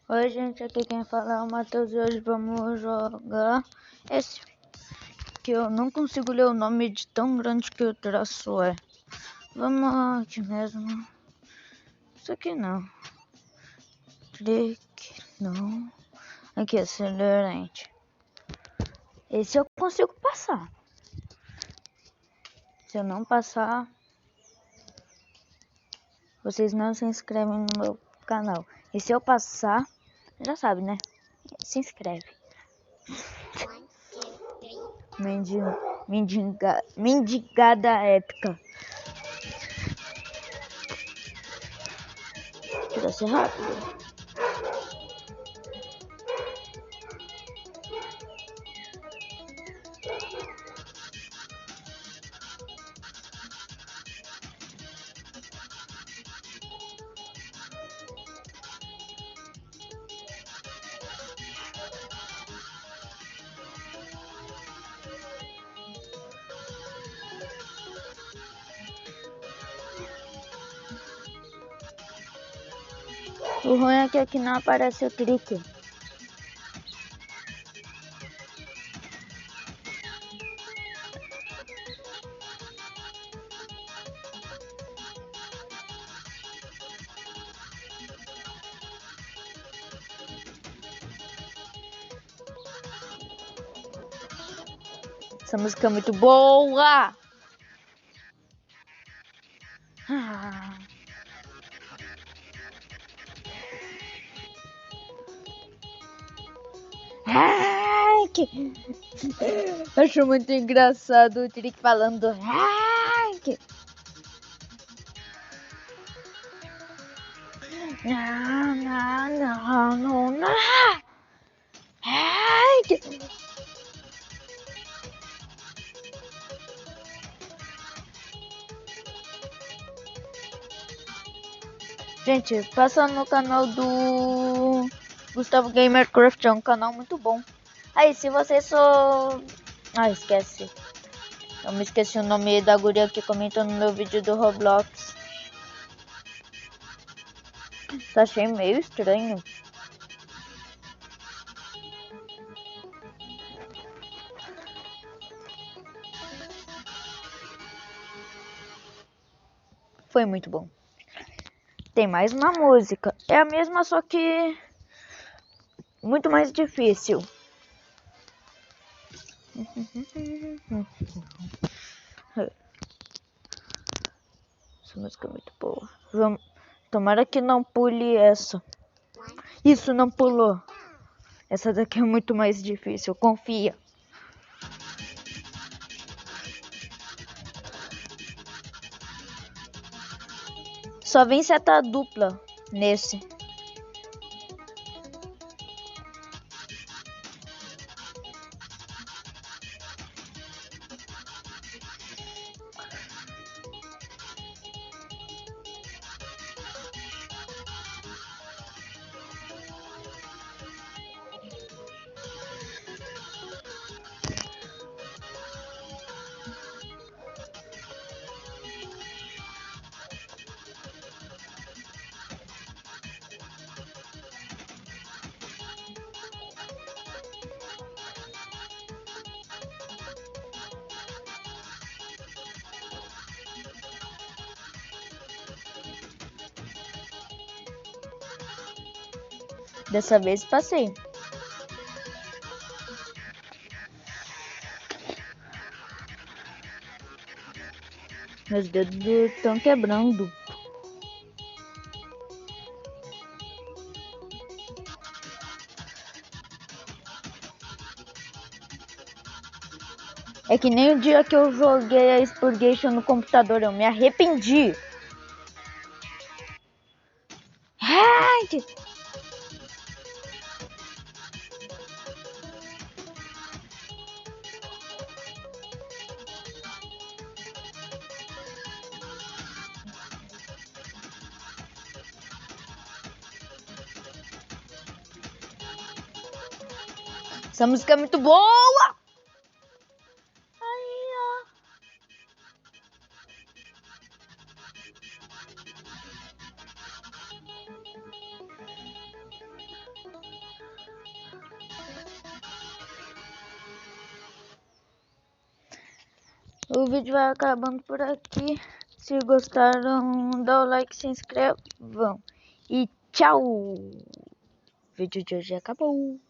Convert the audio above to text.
Oi gente, aqui quem fala é o Matheus e hoje vamos jogar esse que eu não consigo ler o nome de tão grande que o traço é. Vamos aqui mesmo. Isso aqui não. Clique, não. Aqui, acelerante. Esse eu consigo passar. Se eu não passar, vocês não se inscrevem no meu canal. E se eu passar, já sabe, né? Se inscreve. Mendigada épica. Precisa ser rápido. O ruim é que aqui não aparece o clique. Essa música é muito boa! Acho muito engraçado o Trick falando hack. Não, não, não, não, não. Hack. Gente, passa no canal do Gustavo Gamercraft, é um canal muito bom. Aí, se você só... Ah, esquece. Eu me esqueci o nome da guria que comentou no meu vídeo do Roblox. Só achei meio estranho. Foi muito bom. Tem mais uma música. É a mesma, só que muito mais difícil. Essa música é muito boa. Vamos... Tomara que não pule essa. Isso, não pulou. Essa daqui é muito mais difícil, confia. Só vem seta dupla nesse. Dessa vez passei. Meus dedos estão quebrando. É que nem o dia que eu joguei a Spurgation no computador, eu me arrependi. Ai! Essa música é muito boa! O vídeo vai acabando por aqui. Se gostaram, dá o like, se inscrevam. E tchau! O vídeo de hoje acabou.